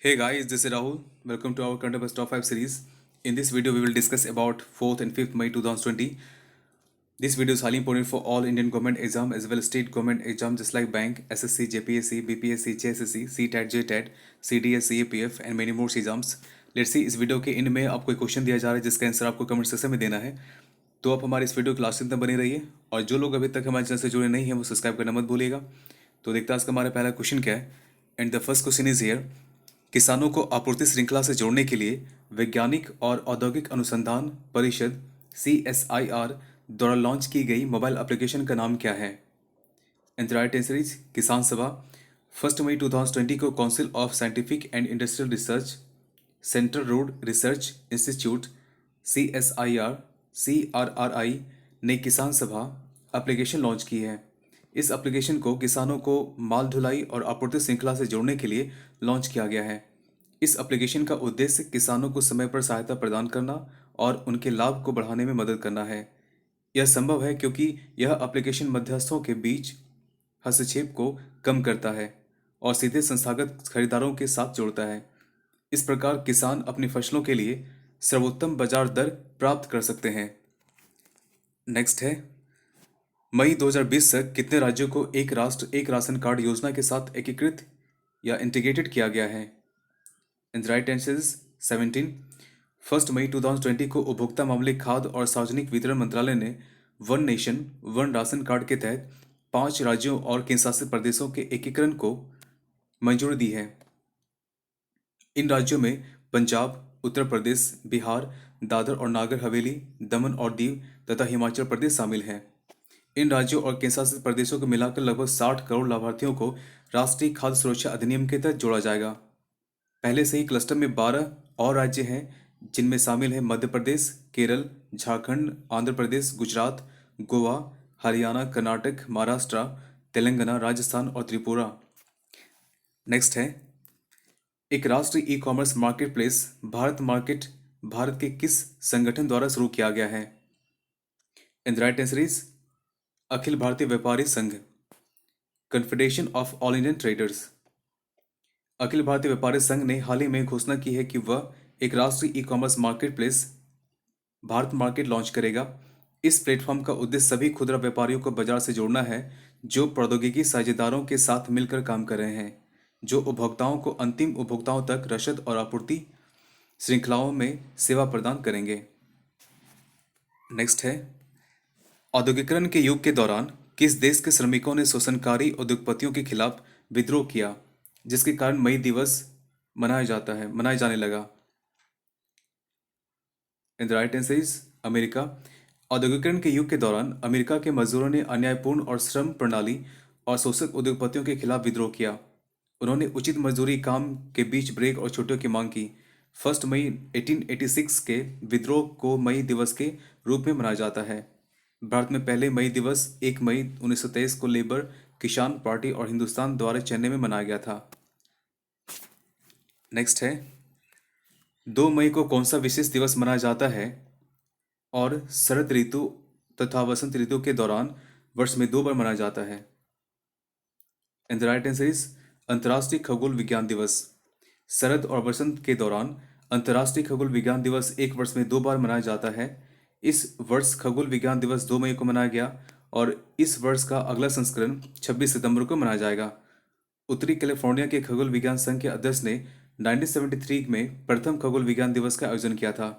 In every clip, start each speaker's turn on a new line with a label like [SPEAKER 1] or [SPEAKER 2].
[SPEAKER 1] Hey guys, this is Rahul. Welcome to our Current Affairs Top 5 series. In this video, we will discuss about 4th and 5th May 2020. This video is highly important for all Indian government exam as well as state government exam just like bank, SSC, JPSC, BPSC, JSSC, CTET, JTET, CDS, CAPF and many more exams. Let's see इस video के इन में आपको एक question दिया जा रहा है जिसका आंसर आपको कमेंट सेक्शन में देना है। तो आप हमारे इस वीडियो के लास्ट तक बने रहिए और जो लोग अभी तक हमारे चैनल से जुड़े नहीं हैं वो सब्सक्राइब करना मत भूलिएगा। तो देखते हैं आज का हमारा पहला क्वेश्चन क्या है। And the first question is here. किसानों को आपूर्ति श्रृंखला से जोड़ने के लिए वैज्ञानिक और औद्योगिक अनुसंधान परिषद CSIR द्वारा लॉन्च की गई मोबाइल एप्लीकेशन का नाम क्या है। And the right answer is किसान सभा। 1 मई 2020 को council of scientific and industrial research, central road research institute CSIR CRRI ने किसान सभा एप्लीकेशन लॉन्च की है। इस एप्लीकेशन को किसानों को माल ढुलाई और आपूर्ति श्रृंखला से जोड़ने के लिए लॉन्च किया गया है। इस एप्लीकेशन का उद्देश्य किसानों को समय पर सहायता प्रदान करना और उनके लाभ को बढ़ाने में मदद करना है। यह संभव है क्योंकि यह एप्लीकेशन मध्यस्थों के बीच हस्तक्षेप को कम करता है और सीधे संस्थागत खरीदारों के साथ जोड़ता है। इस प्रकार किसान अपनी फसलों के लिए सर्वोत्तम बाजार दर प्राप्त कर सकते हैं। नेक्स्ट है, मई 2020 तक कितने राज्यों को एक राष्ट्र एक राशन कार्ड योजना के साथ एकीकृत या इंटीग्रेटेड किया गया है। And right answer is 17। 1 मई 2020 को उपभोक्ता मामले, खाद्य और सार्वजनिक वितरण मंत्रालय ने one nation one ration card के तहत 5 राज्यों और केंद्रशासित प्रदेशों के एकीकरण को मंजूरी दी है। इन राज्यों में पंजाब, उत्तर प्रदेश, बिहार, दादर और नागर हवेली, दमन और दीव तथा हिमाचल प्रदेश शामिल हैं। इन राज्यों और केंद्रशासित प्रदेशों को मिलाकर लगभग 60 करोड़ लाभार्थियों को राष्ट्रीय खाद्य सुरक्षा अधिनियम के तहत जोड़ा जाएगा। पहले से ही क्लस्टर में 12 और राज्य हैं जिनमें शामिल है मध्य प्रदेश, केरल, झारखंड, आंध्र प्रदेश, गुजरात, गोवा, हरियाणा, कर्नाटक, महाराष्ट्र, तेलंगाना, राजस्थान और त्रिपुरा। नेक्स्ट है, एक राष्ट्रीय e commerce marketplace Bharat market Bharat के किस संगठन द्वारा शुरू किया गया है। And right answer is Akhil Bharatiya Vyapari Sangh, confederation of all Indian traders. Akhil Bharatiya Vyapari संघ ने हाल ही में घोषणा की है कि वह एक राष्ट्रीय e commerce marketplace Bharat market launch करेगा। इस प्लेटफॉर्म का उद्देश्य सभी खुदरा व्यापारियों को बाजार से जोड़ना है जो प्रौद्योगिकी साझेदारों के साथ मिलकर काम कर रहे हैं, जो उपभोक्ताओं को अंतिम उपभोक्ताओं तक रसद और आपूर्ति श्रृंखलाओं में सेवा प्रदान करेंगे। नेक्स्ट है, औद्योगिकरण के युग के दौरान किस देश के श्रमिकों ने शोषणकारी उद्योगपतियों के खिलाफ विद्रोह किया जिसके कारण मई दिवस मनाया जाने लगा। And the right answer is America. औद्योगिकरण के युग के दौरान अमेरिका के मजदूरों ने अन्यायपूर्ण और श्रम प्रणाली और शोषक उद्योगपतियों के खिलाफ विद्रोह किया। उन्होंने उचित मजदूरी, काम के बीच ब्रेक और छुट्टियों की मांग की। 1 मई 1886 के विद्रोह को मई दिवस के रूप में मनाया जाता है। भारत में पहले मई दिवस 1 मई 1923 को लेबर, किसान पार्टी और हिंदुस्तान द्वारा चेन्नई में मनाया गया था। नेक्स्ट है, 2 मई को कौन सा विशेष दिवस मनाया जाता है और शरद ऋतु तथा वसंत ऋतु के दौरान वर्ष में 2 बार मनाया जाता है। And the right answer is अंतर्राष्ट्रीय खगोल विज्ञान दिवस। शरद और वसंत के दौरान अंतर्राष्ट्रीय खगोल विज्ञान दिवस एक वर्ष में 2 बार मनाया जाता है। इस वर्ष खगोल विज्ञान दिवस 2 मई को मनाया गया और इस वर्ष का अगला संस्करण 26 सितंबर को मनाया जाएगा। उत्तरी कैलिफोर्निया के खगोल विज्ञान संघ के अध्यक्ष ने 1973 में प्रथम खगोल विज्ञान दिवस का आयोजन किया था।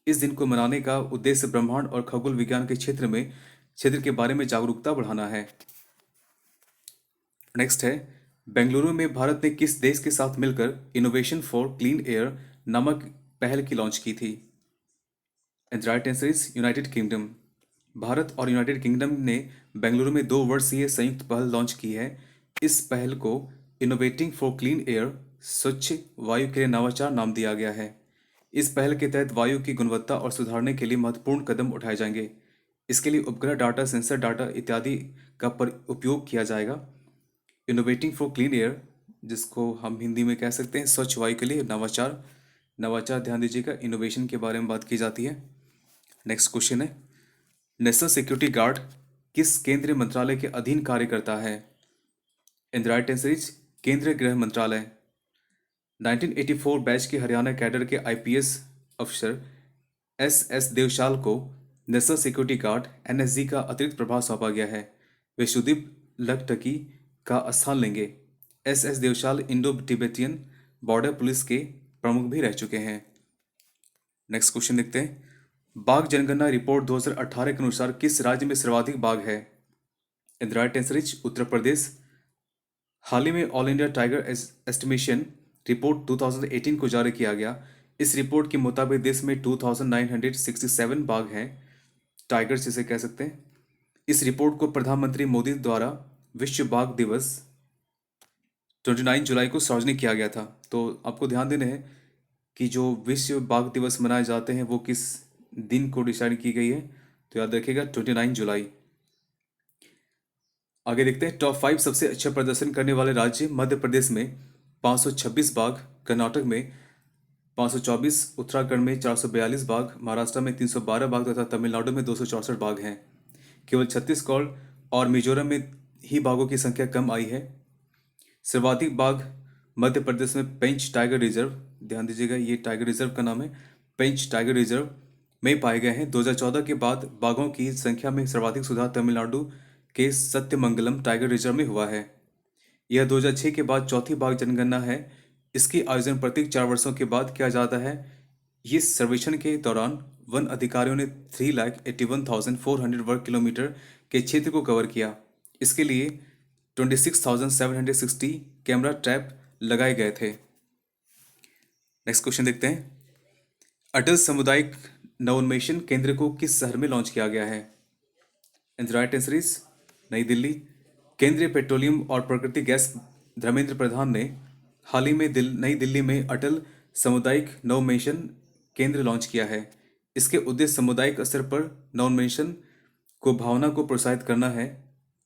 [SPEAKER 1] इस दिन को मनाने का उद्देश्य ब्रह्मांड और खगोल विज्ञान के क्षेत्र के बारे में जागरूकता बढ़ाना है। नेक्स्ट है, बेंगलुरु में भारत ने किस देश के साथ मिलकर इनोवेशन फॉर क्लीन एयर नामक पहल की लॉन्च की थी। And right answer is United kingdom. Bharat और यूनाइटेड किंगडम ने बेंगलुरु में 2 वर्षीय संयुक्त पहल लॉन्च की है। इस पहल को इनोवेटिंग फॉर क्लीन एयर, स्वच्छ वायु के लिए नवाचार नाम दिया गया है। इस पहल के तहत वायु की गुणवत्ता और सुधारने के लिए महत्वपूर्ण कदम उठाए जाएंगे। इसके लिए उपग्रह डाटा, सेंसर डाटा इत्यादि का उपयोग किया जाएगा। इनोवेटिंग फॉर क्लीन एयर, जिसको हम हिंदी में कह सकते हैं स्वच्छ वायु के लिए नवाचार। नवाचार ध्यान दीजिएगा, इनोवेशन के बारे में बात की जाती है। नेक्स्ट क्वेश्चन है, नेशनल सिक्योरिटी गार्ड किस केंद्रीय मंत्रालय के अधीन कार्य करता है। एंड राइट आंसर इज केंद्रीय गृह मंत्रालय। 1984 बैच के हरियाणा कैडर के आईपीएस अफसर एस देवशाल को नेशनल सिक्योरिटी गार्ड एनएसजी का अतिरिक्त प्रभार सौंपा गया है। वे सुदीप लखटकी का स्थान लेंगे। S Deswal Indo Tibetan border police के प्रमुख भी रह चुके हैं। नेक्स्ट क्वेश्चन देखते हैं। बाघ जनगणना रिपोर्ट 2018 के अनुसार किस राज्य में सर्वाधिक बाघ है? In the right answer is Uttar Pradesh. हाल ही में all India tiger estimation report 2018 को जारी किया गया। इस रिपोर्ट के मुताबिक देश में 2967 बाघ हैं, टाइगर्स जिसे कह सकते हैं। इस रिपोर्ट को प्रधानमंत्री मोदी द्वारा विश्व बाघ दिवस 29 जुलाई को सार्वजनिक किया गया था। तो आपको ध्यान देना है कि जो विश्व बाघ दिवस मनाए जाते हैं वो किस दिन को डिसाइड की गई है, तो याद रखिएगा 29 जुलाई। आगे देखते हैं टॉप 5 सबसे अच्छा प्रदर्शन करने वाले राज्य। मध्य प्रदेश में 526 बाघ, कर्नाटक में 524, उत्तराखंड में 442 बाघ, महाराष्ट्र में 312 बाघ तथा तमिलनाडु में 264 बाघ हैं। केवल छत्तीसगढ़ और मिजोरम में ही बाघों की संख्या कम आई है। सर्वाधिक बाघ मध्य प्रदेश में पेंच टाइगर रिजर्व, ध्यान दीजिएगा ये टाइगर रिजर्व का नाम है, पेंच टाइगर रिजर्व में पाए गए हैं। 2014 के बाद बाघों की संख्या में सर्वाधिक सुधार तमिलनाडु के सत्यमंगलम टाइगर रिजर्व में हुआ है। यह 2006 के बाद चौथी बाघ जनगणना है। इसकी आयोजन प्रत्येक 4 वर्षों के बाद किया जाता है। इस सर्वेक्षण के दौरान वन अधिकारियों ने 3,81,400 वर्ग किलोमीटर के क्षेत्र को कवर किया। इसके लिए 26,760 कैमरा ट्रैप लगाए गए थे। नेक्स्ट क्वेश्चन देखते हैं। अटल सामुदायिक नवोन्मेषण केंद्र को किस शहर में लॉन्च किया गया है? And the right answer is नई दिल्ली। केंद्रीय पेट्रोलियम और प्राकृतिक गैस धर्मेंद्र प्रधान ने हाल ही में नई दिल्ली में अटल सामुदायिक नवोन्मेषण केंद्र लॉन्च किया है। इसके उद्देश्य सामुदायिक स्तर पर नवोन्मेषण को भावना को प्रोत्साहित करना है।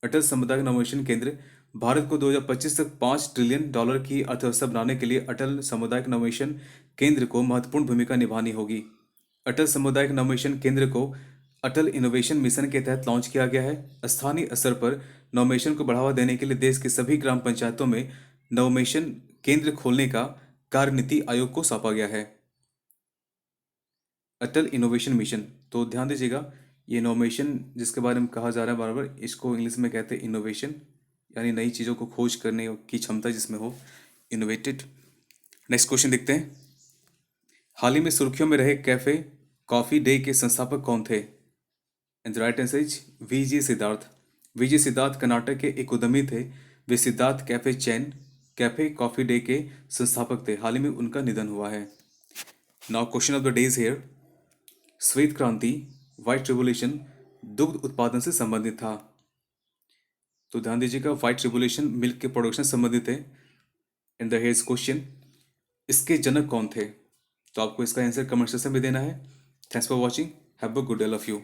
[SPEAKER 1] अटल सामुदायिक नवोन्मेषण केंद्र भारत को 2025 तक $5 ट्रिलियन की अर्थव्यवस्था बनाने के लिए अटल सामुदायिक नवोन्मेषण केंद्र को महत्वपूर्ण भूमिका निभानी होगी। अटल सामुदायिक नवोन्मेषण केंद्र को अटल इनोवेशन मिशन के तहत लॉन्च किया गया है। स्थानीय स्तर पर नवोन्मेषण को बढ़ावा देने के लिए देश के सभी ग्राम पंचायतों में नवोन्मेषण केंद्र खोलने का कार्य नीति आयोग को सौंपा गया है। अटल इनोवेशन मिशन, तो ध्यान दीजिएगा ये इनोवेशन जिसके बारे में कहा जा रहा है बार बार, इसको इंग्लिश में कहते हैं इनोवेशन, यानी नई चीज़ों को खोज करने की क्षमता जिसमें हो, इनोवेटेड। नेक्स्ट क्वेश्चन देखते हैं। हाल ही में सुर्खियों में रहे कैफे कॉफी डे के संस्थापक कौन थे? And the right answer is VG Siddhartha. VG Siddhartha Karnataka के एक उद्यमी थे। वे Siddhartha cafe chain cafe coffee day के संस्थापक थे। हाल ही में उनका निधन हुआ है। Now question of the day is here. श्वेत क्रांति व्हाइट रिवोल्यूशन दुग्ध उत्पादन से संबंधित था। तो ध्यान दीजिएगा व्हाइट रिवोल्यूशन मिल्क के प्रोडक्शन से संबंधित है। इन द हेयर्स क्वेश्चन, इसके जनक कौन थे? तो आपको इसका आंसर कमेंट सेक्शन में देना है। Thanks for watching, have a good day all of you.